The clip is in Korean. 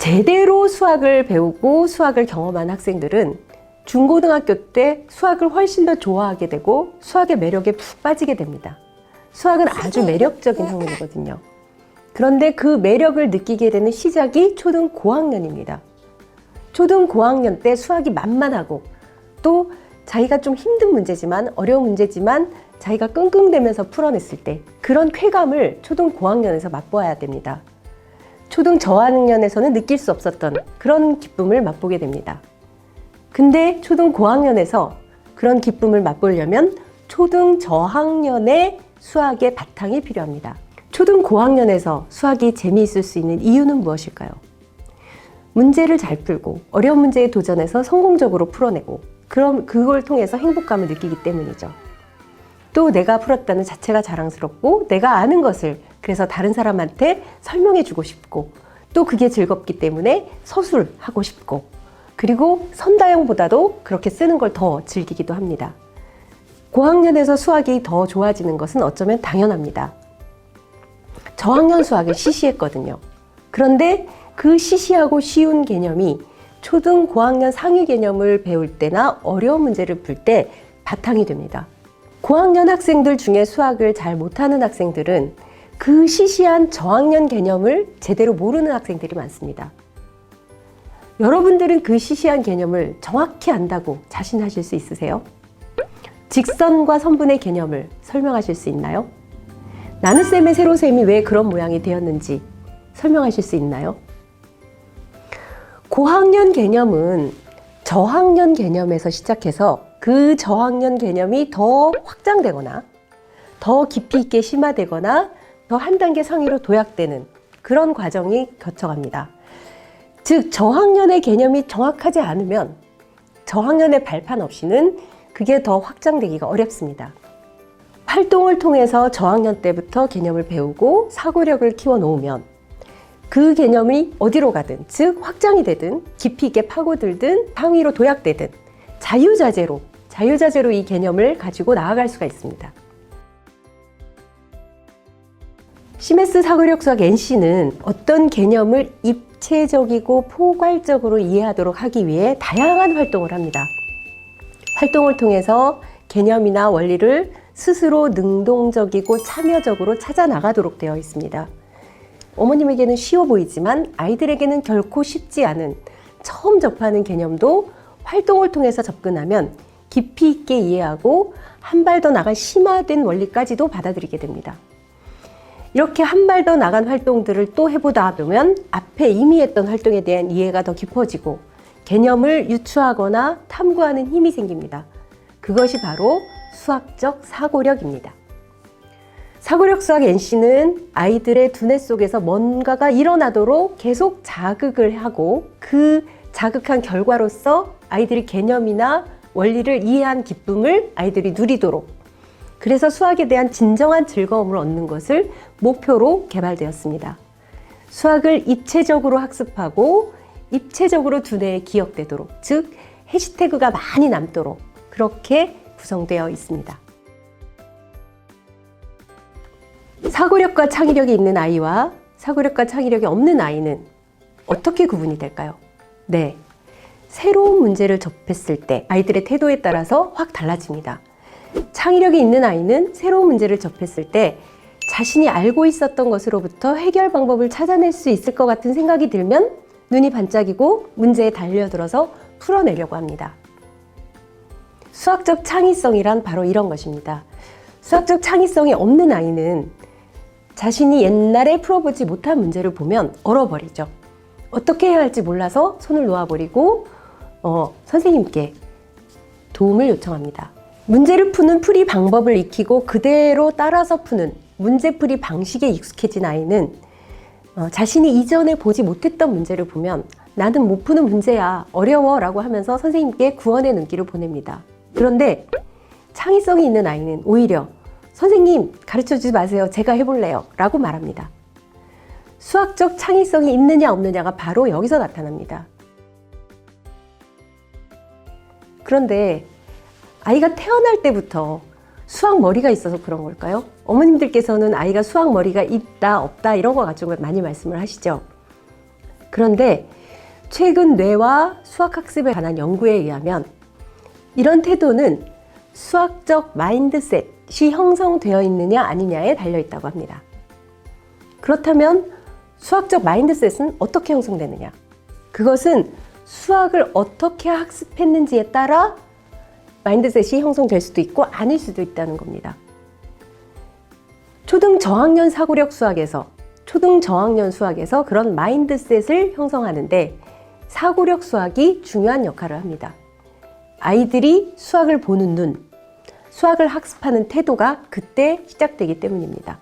제대로 수학을 배우고 수학을 경험한 학생들은 중고등학교 때 수학을 훨씬 더 좋아하게 되고 수학의 매력에 푹 빠지게 됩니다. 수학은 아주 매력적인 학문이거든요. 그런데 그 매력을 느끼게 되는 시작이 초등 고학년입니다. 초등 고학년 때 수학이 만만하고 또 자기가 좀 힘든 문제지만 어려운 문제지만 자기가 끙끙대면서 풀어냈을 때 그런 쾌감을 초등 고학년에서 맛보아야 됩니다. 초등 저학년에서는 느낄 수 없었던 그런 기쁨을 맛보게 됩니다. 근데 초등 고학년에서 그런 기쁨을 맛보려면 초등 저학년의 수학의 바탕이 필요합니다. 초등 고학년에서 수학이 재미있을 수 있는 이유는 무엇일까요? 문제를 잘 풀고 어려운 문제에 도전해서 성공적으로 풀어내고 그럼 그걸 통해서 행복감을 느끼기 때문이죠. 또 내가 풀었다는 자체가 자랑스럽고 내가 아는 것을 그래서 다른 사람한테 설명해 주고 싶고 또 그게 즐겁기 때문에 서술하고 싶고 그리고 선다형보다도 그렇게 쓰는 걸 더 즐기기도 합니다. 고학년에서 수학이 더 좋아지는 것은 어쩌면 당연합니다. 저학년 수학이 시시했거든요. 그런데 그 시시하고 쉬운 개념이 초등 고학년 상위 개념을 배울 때나 어려운 문제를 풀 때 바탕이 됩니다. 고학년 학생들 중에 수학을 잘 못하는 학생들은 그 시시한 저학년 개념을 제대로 모르는 학생들이 많습니다. 여러분들은 그 시시한 개념을 정확히 안다고 자신하실 수 있으세요? 직선과 선분의 개념을 설명하실 수 있나요? 나눗셈의 세로셈이 왜 그런 모양이 되었는지 설명하실 수 있나요? 고학년 개념은 저학년 개념에서 시작해서 그 저학년 개념이 더 확장되거나 더 깊이 있게 심화되거나 더 한 단계 상위로 도약되는 그런 과정이 거쳐갑니다. 즉 저학년의 개념이 정확하지 않으면 저학년의 발판 없이는 그게 더 확장되기가 어렵습니다. 활동을 통해서 저학년 때부터 개념을 배우고 사고력을 키워놓으면 그 개념이 어디로 가든 즉 확장이 되든 깊이 있게 파고들든 상위로 도약되든 자유자재로 이 개념을 가지고 나아갈 수가 있습니다. 시메스 사고력 수학 NC는 어떤 개념을 입체적이고 포괄적으로 이해하도록 하기 위해 다양한 활동을 합니다. 활동을 통해서 개념이나 원리를 스스로 능동적이고 참여적으로 찾아 나가도록 되어 있습니다. 어머님에게는 쉬워 보이지만 아이들에게는 결코 쉽지 않은 처음 접하는 개념도 활동을 통해서 접근하면 깊이 있게 이해하고 한 발 더 나간 심화된 원리까지도 받아들이게 됩니다. 이렇게 한 발 더 나간 활동들을 또 해보다 보면 앞에 이미 했던 활동에 대한 이해가 더 깊어지고 개념을 유추하거나 탐구하는 힘이 생깁니다. 그것이 바로 수학적 사고력입니다. 사고력 수학 NC는 아이들의 두뇌 속에서 뭔가가 일어나도록 계속 자극을 하고 그 자극한 결과로서 아이들이 개념이나 원리를 이해한 기쁨을 아이들이 누리도록 그래서 수학에 대한 진정한 즐거움을 얻는 것을 목표로 개발되었습니다. 수학을 입체적으로 학습하고 입체적으로 두뇌에 기억되도록 즉 해시태그가 많이 남도록 그렇게 구성되어 있습니다. 사고력과 창의력이 있는 아이와 사고력과 창의력이 없는 아이는 어떻게 구분이 될까요? 네, 새로운 문제를 접했을 때 아이들의 태도에 따라서 확 달라집니다. 창의력이 있는 아이는 새로운 문제를 접했을 때 자신이 알고 있었던 것으로부터 해결 방법을 찾아낼 수 있을 것 같은 생각이 들면 눈이 반짝이고 문제에 달려들어서 풀어내려고 합니다. 수학적 창의성이란 바로 이런 것입니다. 수학적 창의성이 없는 아이는 자신이 옛날에 풀어보지 못한 문제를 보면 얼어버리죠. 어떻게 해야 할지 몰라서 손을 놓아버리고 선생님께 도움을 요청합니다. 문제를 푸는 풀이 방법을 익히고 그대로 따라서 푸는 문제풀이 방식에 익숙해진 아이는 자신이 이전에 보지 못했던 문제를 보면 나는 못 푸는 문제야, 어려워 라고 하면서 선생님께 구원의 눈길을 보냅니다. 그런데 창의성이 있는 아이는 오히려 선생님 가르쳐주지 마세요, 제가 해볼래요 라고 말합니다. 수학적 창의성이 있느냐 없느냐가 바로 여기서 나타납니다. 그런데 아이가 태어날 때부터 수학 머리가 있어서 그런 걸까요? 어머님들께서는 아이가 수학 머리가 있다 없다 이런 거 가지고 많이 말씀을 하시죠. 그런데 최근 뇌와 수학학습에 관한 연구에 의하면 이런 태도는 수학적 마인드셋이 형성되어 있느냐 아니냐에 달려있다고 합니다. 그렇다면 수학적 마인드셋은 어떻게 형성되느냐? 그것은 수학을 어떻게 학습했는지에 따라 마인드셋이 형성될 수도 있고 아닐 수도 있다는 겁니다. 초등 저학년 사고력 수학에서 초등 저학년 수학에서 그런 마인드셋을 형성하는데 사고력 수학이 중요한 역할을 합니다. 아이들이 수학을 보는 눈, 수학을 학습하는 태도가 그때 시작되기 때문입니다.